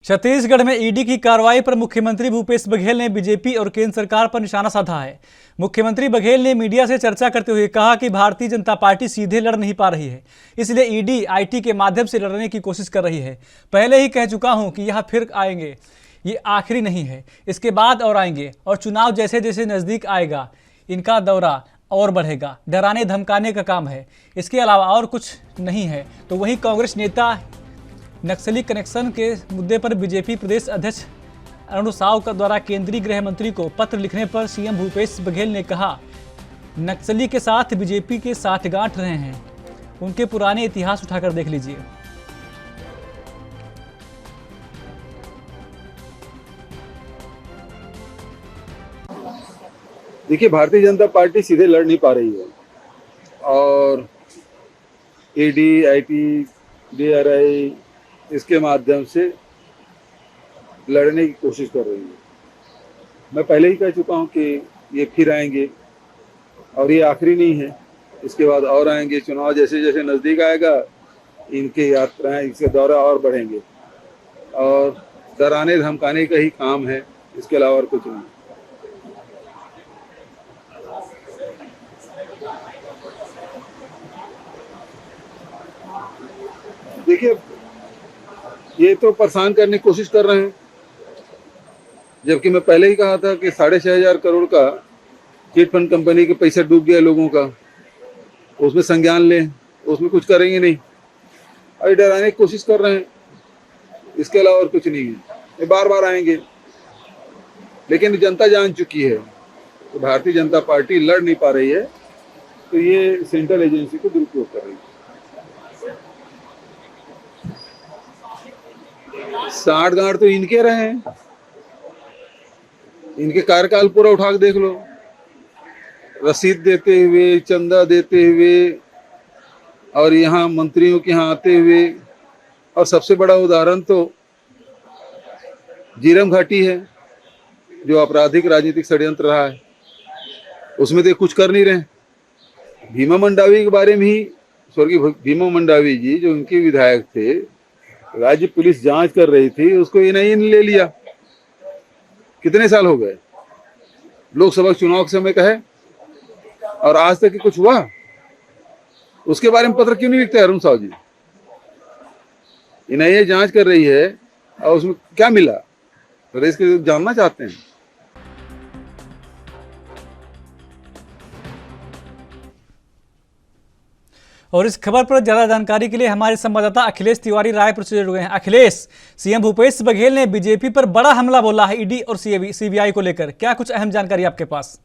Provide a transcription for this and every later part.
छत्तीसगढ़ में ईडी की कार्रवाई पर मुख्यमंत्री भूपेश बघेल ने बीजेपी और केंद्र सरकार पर निशाना साधा है। मुख्यमंत्री बघेल ने मीडिया से चर्चा करते हुए कहा कि भारतीय जनता पार्टी सीधे लड़ नहीं पा रही है, इसलिए ईडी आईटी के माध्यम से लड़ने की कोशिश कर रही है। पहले ही कह चुका हूं कि यह फिर आएंगे, ये आखिरी नहीं है, इसके बाद और आएंगे और चुनाव जैसे जैसे नज़दीक आएगा इनका दौरा और बढ़ेगा। डराने धमकाने का काम है, इसके अलावा और कुछ नहीं है। तो वहीं कांग्रेस नेता नक्सली कनेक्शन के मुद्दे पर बीजेपी प्रदेश अध्यक्ष अरुण साव द्वारा केंद्रीय गृह मंत्री को पत्र लिखने पर सीएम भूपेश बघेल ने कहा, नक्सली के साथ बीजेपी के साठगांठ रहे हैं, उनके पुराने इतिहास उठाकर देख लीजिए। देखिए, भारतीय जनता पार्टी सीधे लड़ नहीं पा रही है और ईडी, आईटी, डीआरआई इसके माध्यम से लड़ने की कोशिश कर रही है। मैं पहले ही कह चुका हूं कि ये फिर आएंगे और ये आखिरी नहीं है, इसके बाद और आएंगे। चुनाव जैसे जैसे नज़दीक आएगा इनके यात्राएं, इसके दौरा और बढ़ेंगे और डराने धमकाने का ही काम है, इसके अलावा और कुछ नहीं। देखिए, ये तो परेशान करने की कोशिश कर रहे हैं, जबकि मैं पहले ही कहा था कि 6,500 करोड़ का चिट फंड कंपनी के पैसा डूब गया लोगों का, उसमें संज्ञान लें, उसमें कुछ करेंगे नहीं और डराने की कोशिश कर रहे हैं, इसके अलावा और कुछ नहीं है। ये बार बार आएंगे, लेकिन जनता जान चुकी है कि भारतीय जनता पार्टी लड़ नहीं पा रही है, तो ये सेंट्रल एजेंसी को दुरुपयोग कर रही है। 60 गांठ तो इनके रहे हैं, इनके कार्यकाल पूरा उठा के देख लो, रसीद देते हुए, चंदा देते हुए और यहाँ मंत्रियों के यहाँ आते हुए। और सबसे बड़ा उदाहरण तो झीरम घाटी है, जो आपराधिक राजनीतिक षड्यंत्र रहा है, उसमें तो कुछ कर नहीं रहे। भीमा मंडावी के बारे में ही, स्वर्गीय भीमा मंडावी जी जो उनके विधायक थे, राज्य पुलिस जांच कर रही थी, उसको एनआईए ने ले लिया। कितने साल हो गए, लोकसभा चुनाव के समय का है और आज तक कुछ हुआ? उसके बारे में पत्र क्यों नहीं लिखते अरुण साव जी? एनआईए जांच कर रही है और उसमें क्या मिला, प्रदेश के लोग जानना चाहते हैं। और इस खबर पर ज्यादा जानकारी के लिए हमारे संवाददाता अखिलेश तिवारी रायपुर से जुड़ गए हैं। अखिलेश, सीएम भूपेश बघेल ने बीजेपी पर बड़ा हमला बोला है ईडी और सीबीआई को लेकर, क्या कुछ अहम जानकारी आपके पास?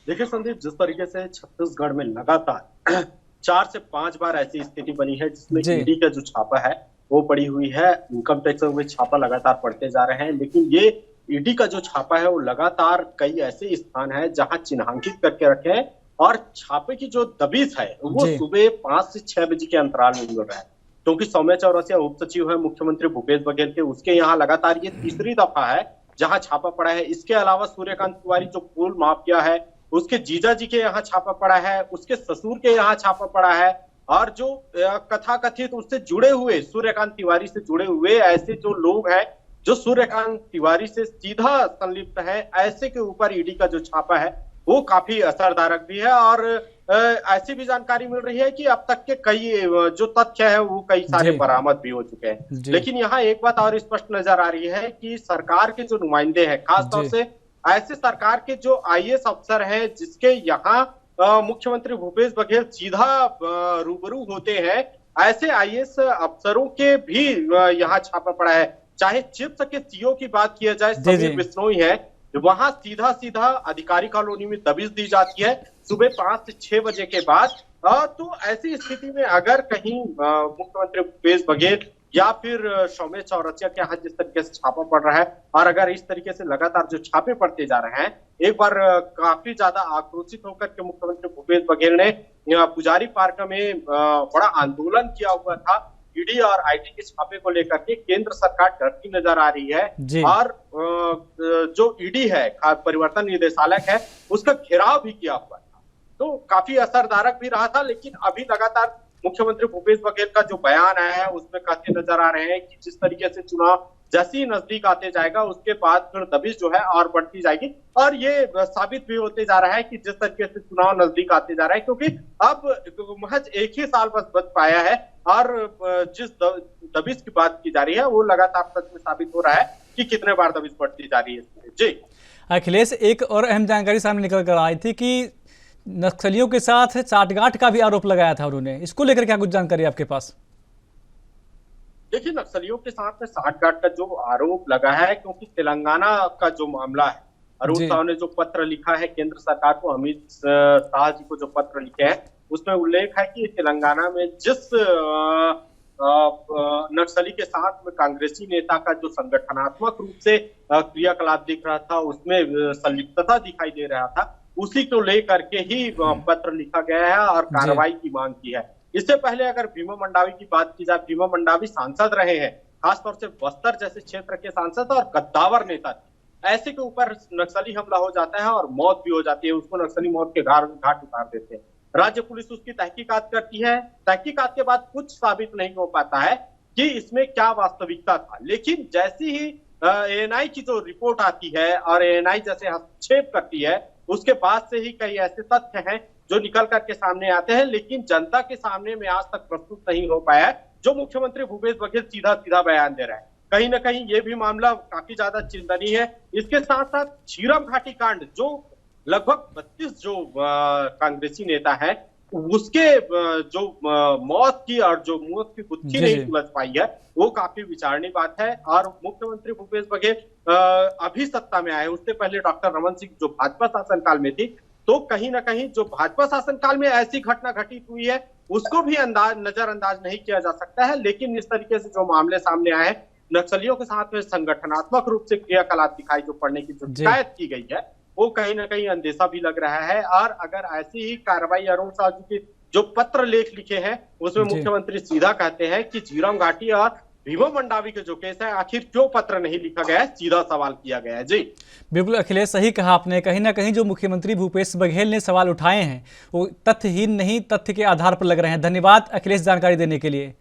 देखिए संदीप, जिस तरीके से छत्तीसगढ़ में लगातार 4 से 5 बार ऐसी स्थिति बनी है जिसमें ईडी का जो छापा है वो पड़ी हुई है, इनकम टैक्स में छापा लगातार पड़ते जा रहे हैं, लेकिन ये ईडी का जो छापा है वो लगातार कई ऐसे स्थान है जहां चिन्हांकित करके रखे हैं और छापे की जो दबिश है वो सुबह 5 से 6 बजे के अंतराल में मिल रहा है, क्योंकि सौम्या चौरसिया उप सचिव है मुख्यमंत्री भूपेश बघेल के, उसके यहाँ लगातार ये तीसरी दफा है जहां छापा पड़ा है। इसके अलावा सूर्यकांत तिवारी जो कोल माफिया है, उसके जीजा जी के यहाँ छापा पड़ा है, उसके ससुर के यहाँ छापा पड़ा है और जो कथाकथित उससे जुड़े हुए, सूर्यकांत तिवारी से जुड़े हुए ऐसे जो लोग हैं जो सूर्यकांत तिवारी से सीधा संलिप्त है, ऐसे के ऊपर ईडी का जो छापा है वो काफी असरदारक भी है। और ऐसी भी जानकारी मिल रही है कि अब तक के कई जो तथ्य है वो कई सारे बरामद भी हो चुके हैं। लेकिन यहाँ एक बात और स्पष्ट नजर आ रही है कि सरकार के जो नुमाइंदे हैं, खासतौर से ऐसे सरकार के जो आईएएस अफसर हैं जिसके यहाँ मुख्यमंत्री भूपेश बघेल सीधा रूबरू होते हैं, ऐसे आईएएस अफसरों के भी यहाँ छापा पड़ा है। चाहे चिप्स के सीईओ की बात किया जाए, समीर बिश्नोई है, वहां सीधा सीधा अधिकारी कॉलोनी में दबिश दी जाती है सुबह 5 से 6 बजे के बाद। तो ऐसी स्थिति में अगर कहीं मुख्यमंत्री भूपेश बघेल या फिर सौम्या चौरसिया के यहाँ जिस तरीके से छापा पड़ रहा है और अगर इस तरीके से लगातार जो छापे पड़ते जा रहे हैं, एक बार काफी ज्यादा आक्रोशित होकर के मुख्यमंत्री भूपेश बघेल ने पुजारी पार्क में बड़ा आंदोलन किया हुआ था। ईडी और आईटी के छापे को लेकर के केंद्र सरकार डरती नजर आ रही है और जो ईडी है, परिवर्तन निदेशालय है, उसका घेराव भी किया हुआ था, तो काफी असरदारक भी रहा था। लेकिन अभी लगातार मुख्यमंत्री भूपेश बघेल का जो बयान आया है उसमें कहते नजर आ रहे हैं कि जिस तरीके से चुनाव जैसे ही नजदीक आते जाएगा उसके बाद फिर दबिश जो है और बढ़ती जाएगी। और ये साबित भी होते जा रहा है कि जिस तरीके से चुनाव नजदीक आते जा रहा है, क्योंकि अब महज एक ही साल बच पाया है और जिस दबिश की बात की जा रही है वो लगातार सच में साबित हो रहा है कि कितने बार दबिश बढ़ती जा रही है। जी अखिलेश, एक और अहम जानकारी सामने निकल कर आई थी कि नक्सलियों के साथ साठगांठ का भी आरोप लगाया था उन्होंने, इसको लेकर क्या कुछ जानकारी आपके पास? देखिए, नक्सलियों के साथ में साठगांठ का जो आरोप लगा है, क्योंकि तेलंगाना का जो मामला है, अरुण साव ने जो पत्र लिखा है केंद्र सरकार को, अमित शाह जी को जो पत्र लिखे हैं उसमें उल्लेख है कि तेलंगाना में जिस नक्सली के साथ में कांग्रेसी नेता का जो संगठनात्मक रूप से क्रियाकलाप दिख रहा था उसमें संलिप्तता दिखाई दे रहा था, उसी को लेकर के ही पत्र लिखा गया है और कार्रवाई की मांग की है। इससे पहले अगर भीमा मंडावी की बात की जाए, भीमा मंडावी सांसद रहे हैं, खासतौर से बस्तर जैसे क्षेत्र के सांसद और कद्दावर नेता थे। ऐसे के ऊपर नक्सली हमला हो जाता है और मौत भी हो जाती है, उसको नक्सली मौत के घाट उतार देते हैं। राज्य पुलिस उसकी तहकीकात करती है, तहकीकात के बाद कुछ साबित नहीं हो पाता है कि इसमें क्या वास्तविकता था, लेकिन जैसी ही एएनआई की जो रिपोर्ट आती है और एएनआई जैसे हस्तक्षेप करती है उसके बाद से ही कई ऐसे तथ्य हैं जो निकल करके सामने आते हैं, लेकिन जनता के सामने में आज तक प्रस्तुत नहीं हो पाया है, जो मुख्यमंत्री भूपेश बघेल सीधा सीधा बयान दे रहा है। कहीं ना कहीं ये भी मामला काफी ज्यादा चिंतनीय है। इसके साथ साथ झीरम घाटी कांड, जो लगभग 32 जो कांग्रेसी नेता है उसके जो मौत की और जो मौत की गुत्थी नहीं सुलझ पाई है, वो काफी विचारणीय बात है। और मुख्यमंत्री भूपेश बघेल अभी सत्ता में आए, उससे पहले डॉक्टर रमन सिंह जो भाजपा शासनकाल में थी, तो कहीं ना कहीं जो भाजपा शासनकाल में ऐसी घटना घटित हुई है उसको भी नजरअंदाज नहीं किया जा सकता है। लेकिन इस तरीके से जो मामले सामने आए, नक्सलियों के साथ में संगठनात्मक रूप से क्रियाकलाप दिखाई जो पड़ने की जो शिकायत की गई है, वो कहीं ना कहीं अंदेशा भी लग रहा है। और अगर ऐसी ही कार्रवाई अरुण साव जी के जो पत्र लेख लिखे हैं उसमें मुख्यमंत्री सीधा कहते हैं कि झीरम घाटी और भीमा मंडावी के जो केस है आखिर क्यों पत्र नहीं लिखा गया है, सीधा सवाल किया गया है। जी बिल्कुल अखिलेश, सही कहा आपने। कहीं ना कहीं जो मुख्यमंत्री भूपेश बघेल ने सवाल उठाए हैं वो तथ्यहीन नहीं, तथ्य के आधार पर लग रहे हैं। धन्यवाद अखिलेश जानकारी देने के लिए।